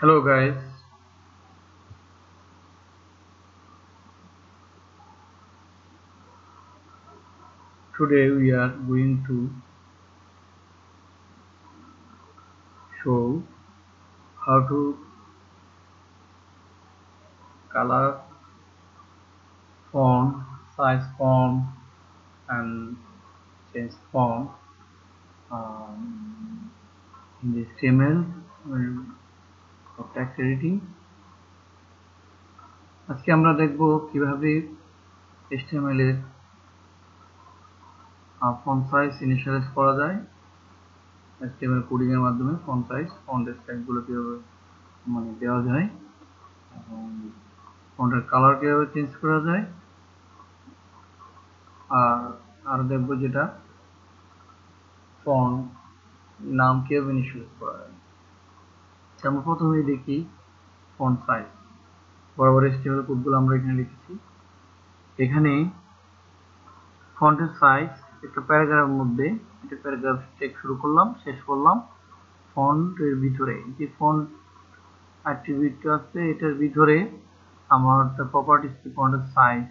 Hello guys, today we are going to show how to color font, size font and change font in the HTML for text editing. আজকে আমরা দেখব কিভাবে HTML এর font size initialize করা যায় HTML coding এর মাধ্যমে font size font style গুলো কিভাবে দেওয়া যায় এবং ফন্টের কালার কিভাবে চেঞ্জ করা যায় আর দেখব যেটা ফন্ট নাম কিভাবে ইনিশিয়ালাইজ করা যায়। আমরা প্রথমেই দেখি ফন্ট সাইজ। বরাবর HTML কোডগুলো আমরা এখানে লিখেছি। এখানে ফন্টের সাইজ একটা প্যারাগ্রাফের মধ্যে একটা প্যারাগ্রাফ টেক্সট শুরু করলাম, শেষ করলাম ফন্টের ভিতরে যে ফন্ট অ্যাট্রিবিউট আছে এটার ভিতরে আমার প্রপার্টিজ কি ফন্টের সাইজ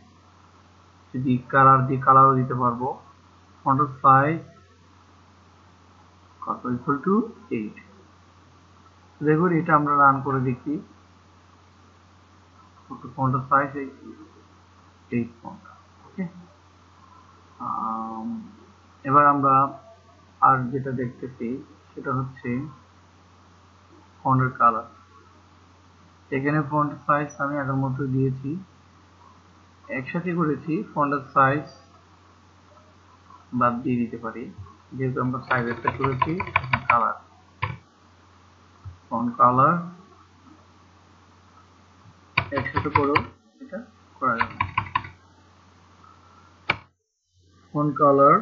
যদি কালার দিয়ে কালারও দিতে পারবো। ফন্টের সাইজ কত ইকুয়াল টু 8। দেখুন এটা আমরা রান করে দেখি। ফন্টের সাইজ 8 ফন্ট। ওকে, এবার আমরা আর যেটা দেখতেছি সেটা হচ্ছে ফন্টের কালার। এখানে ফন্ট সাইজ আমি আগের মতো দিয়েছি, একসাথে করেছি। ফন্টের সাইজ বাদ দিয়ে দিতে পারি যেহেতু আমরা সাইজ একটা করেছি। কালার ফন্ট কালার একসাথে করো, এটা করা যাবে। ফন্ট কালার,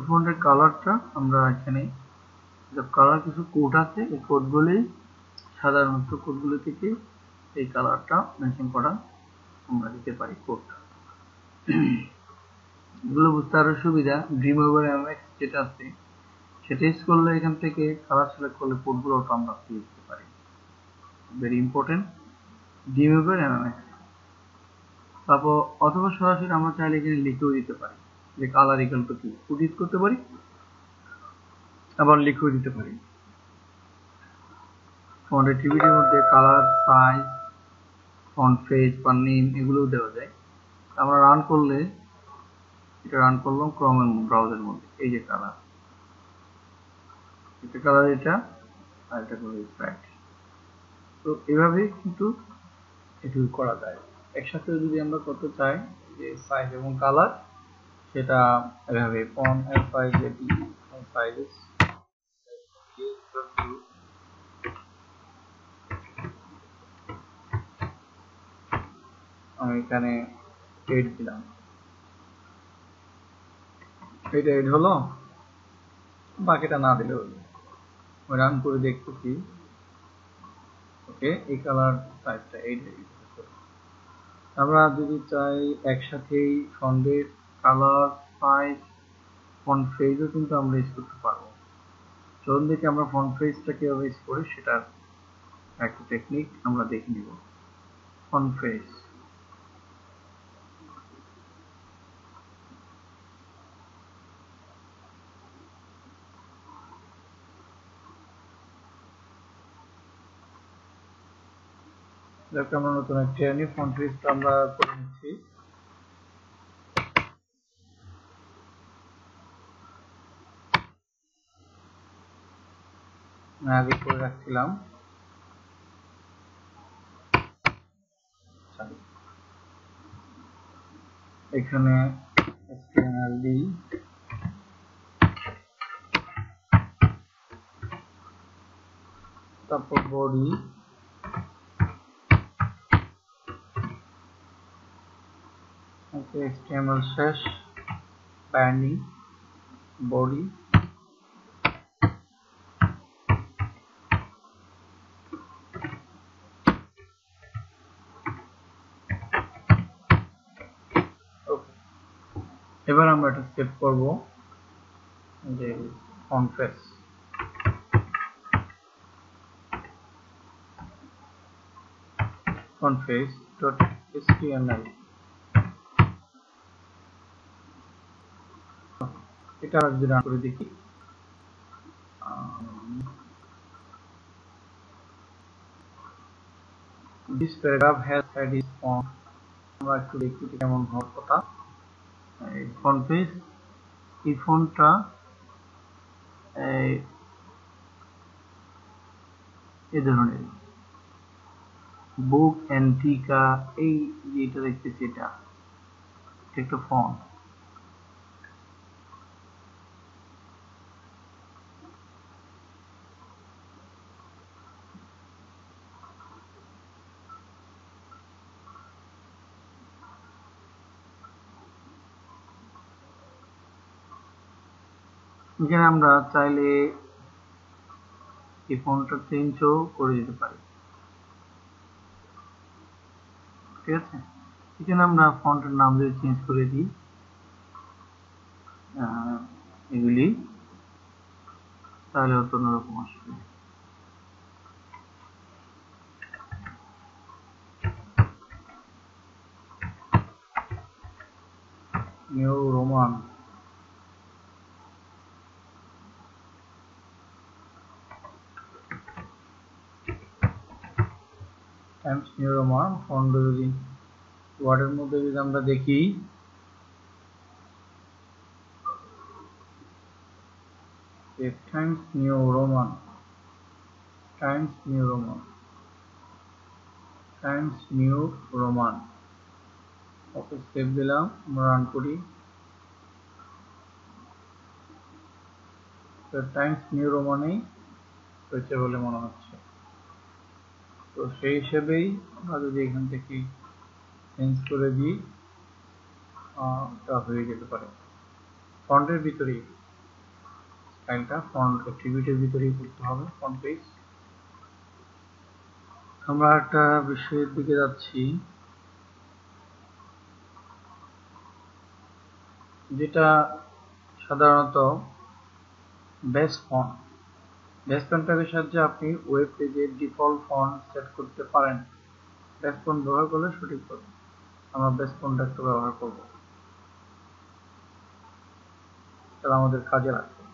ফন্টের কালারটা আমরা এখানে কালার কিছু কোড আছে, এই কোডগুলি সাধারণত কোডগুলো থেকে এই কালারটা মেনশন করা আমরা দিতে পারি। কোডটা এগুলো বুঝতে আরো সুবিধা। ড্রিমওয়েভার MX যেটা আছে সেটা ইউজ করলে এখান থেকে কালার সিলেক্ট করলে কোডগুলো আমরা লিখতে পারি। Very important Dreamweaver MX। তারপর অথবা সরাসরি আমরা চাইলে এখানে লিখেও দিতে পারি যে কালার ইকুয়াল টু কি, কোড ইউজ করতে পারি আবার লিখেও দিতে পারি। ফন্ট অ্যাট্রিবিউটের মধ্যে কালার, সাইজ, ফন্ট ফেজ বা নেম এগুলোও দেওয়া যায়। আমরা রান করলে এটা রান করলাম ক্রোম ব্রাউজারের মধ্যে। এই যে কালার, এটা কালার, এটা আর এটা করে স্প্রাইট। তো এভাবে কিন্তু এটি করা যায়। একসাথে যদি আমরা করতে চাই যে সাইজ এবং কালার, সেটা এভাবে ফন্ট সাইজ সাইজ আমি এখানে 8 দিলাম, এটা 8 হলো, বাকিটা না দিলে হলো। রান করে দেখতেছি, ওকে এই কালার সাইজটা 8 হয়ে গেছে। আমরা যদি চাই একসাথেই ফন্টের কালার, সাইজ, ফন্ট ফেজও কিন্তু আমরা ইউজ করতে পারবো। চলুন দেখি আমরা ফন্ট ফেজটা কিভাবে ইউজ করি, সেটার একটা টেকনিক আমরা দেখে নিব। ফন্ট ফেজ আমরা নতুন একটা ফন্ট ফেজটা আমরা করে নিচ্ছি। আগে করে রাখছিলাম, এখানে HTML দিই, তারপর বডি, HTML শেষ, বাইন্ডিং, বডি, এবার আমরা এটা সেভ করব যে ফন্ট ফেজ। config.html এটা যদি রান করে দেখি this paragraph has had its font আমরা একটু দেখি কেমন হওয়ার কথা এই ফন্ট পেজ এই ফন্টটা এই ধরনের বুক অ্যান্টিকা এই যেটা দেখতেছি এটা একটা ফন্ট এখানে আমরা চাইলে এই ফন্টটা চেঞ্জও করে দিতে পারি ঠিক আছে এখানে আমরা ফন্টের নাম যদি চেঞ্জ করে দিই এগুলি তাহলে হয়তো অন্যরকম আসবে new Roman Times new Roman font যদি ওয়ার্ডের মধ্যে যদি আমরা দেখি Times new Roman Times new Roman Times new Roman okay save দিলাম আমরা রান করি তো টাইমস নিউ রোমানেই হয়েছে বলে মনে হচ্ছে তো সেই হিসেবেই আমরা যদি এখান থেকে চেঞ্জ করে দিই তা হয়ে যেতে পারে ফন্টের ভিতরেই স্টাইলটা ফন্ট অ্যাট্রিবিউটের ভিতরেই করতে হবে ফন্ট পেজ আমরা একটা বিষয়ের দিকে যাচ্ছি যেটা সাধারণত বেস ফন্ট বেস ফন্টের সাহায্যে আপনি ওয়েব পেজের ডিফল্ট ফন্ট সেট করতে পারেন বেস ফন্ট ব্যবহার করলে সঠিক হবে আমরা বেস ফন্ট একটা ব্যবহার করব তাহলে আমাদের কাজে লাগবে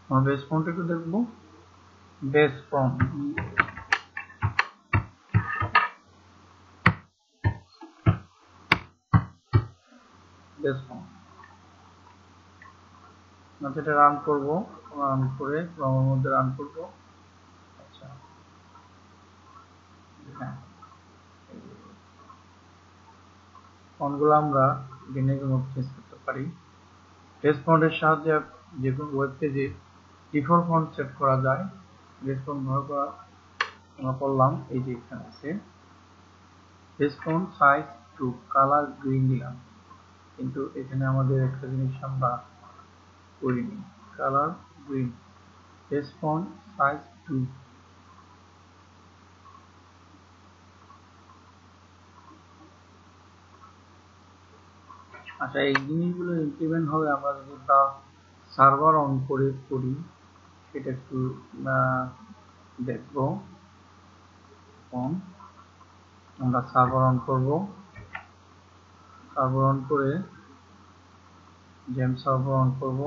আমরা বেস ফন্ট একটু দেখব বেস ফন্ট বেস ফন্ট আমরা যেটা রান করব রান করে ক্রমের মধ্যে রান করব আচ্ছা হ্যাঁ ফন্টগুলো আমরা ভিন্নতার মধ্যে চেঞ্জ করতে পারি বেস ফন্টের সাহায্যে যে কোনো ওয়েব পেজে ডিফল্ট ফন্ট সেট করা যায় বেস ফন্ট ব্যবহার করা আমরা করলাম এই যে এখানে আছে base font size two colour green দিলাম কিন্তু এখানে আমাদের একটা জিনিস আমরা করিনি colour green base font size two আচ্ছা এই জিনিসগুলো ইমপ্লিমেন্ট হবে আমরা যদি তা সার্ভার অন করে করি সেটা একটু দেখবো আমরা সার্ভার অন করব সার্ভার অন করে জেম সার্ভার অন করব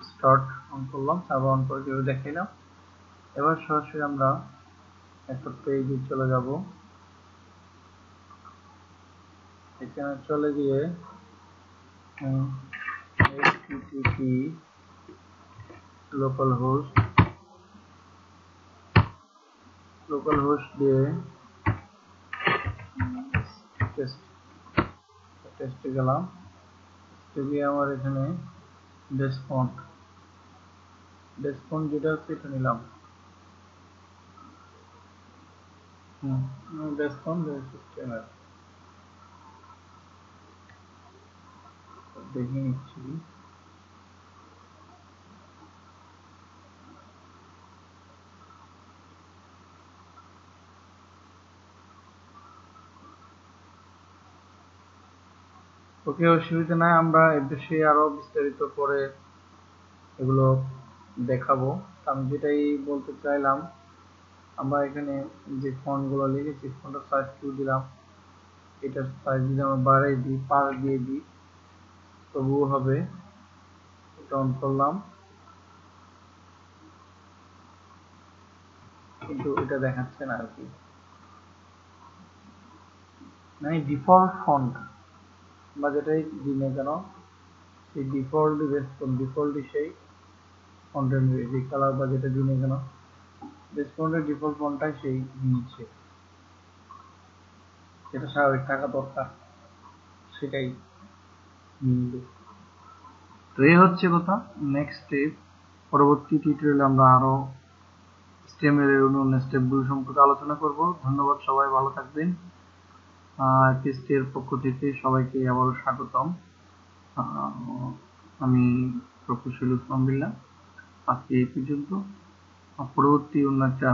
স্টার্ট অন করলাম সার্ভার অন করে যেভাবে দেখাইলাম এবার সরাসরি আমরা একটা পেজে চলে যাব এখানে চলে গিয়ে http localhost দিয়ে টেস্টে গেলাম গিয়ে আমার এখানে বেস ফন্ট যেটা আছে এটা নিলাম বেসড অন দ্য সিস্টেমের দেখে নিচ্ছি। ওকে, অসুবিধা নাই, আমরা এর দেশে আরো বিস্তারিত পরে এগুলো দেখাবো। আমি যেটাই বলতে চাইলাম, আমরা এখানে যে ফন্টগুলো লিখেছি, ফন্টের সাইজ 2 দিলাম, এটার সাইজ যদি আমরা বাড়াই দিই, 5 দিয়ে দিই, তবুও হবে। এটা অন করলাম, কিন্তু এটা দেখাচ্ছে না আর কি। মানে ডিফল্ট ফন্ট বা যেটাই দিই না কেন, সেই ডিফল্টই সেই ফন্টের যে কালার বা যেটা দিই না কেন, রেসপন্ডের ডিফল্ট ফন্টটাই সেই নিচ্ছে, যেটা স্বাভাবিক থাকা দরকার সেটাই নিবে। তো এই হচ্ছে কথা। নেক্সট স্টেপ, পরবর্তী টিউটোরিয়ালে আমরা আরো স্টেমের অন্যান্য স্টেপগুলো সম্পর্কে আলোচনা করব। ধন্যবাদ, সবাই ভালো থাকবেন। এর পক্ষ থেকে সবাইকে আবারও স্বাগতম। আমি প্রকৌশলী উসমান বিল্লাহ। আজকে এই পর্যন্ত। পরবর্তী অন্য একটা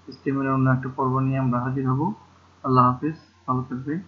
স্টেমের অন্য একটা পর্ব নিয়ে আমরা হাজির হব। আল্লাহ হাফিজ, ভালো থাকবেন।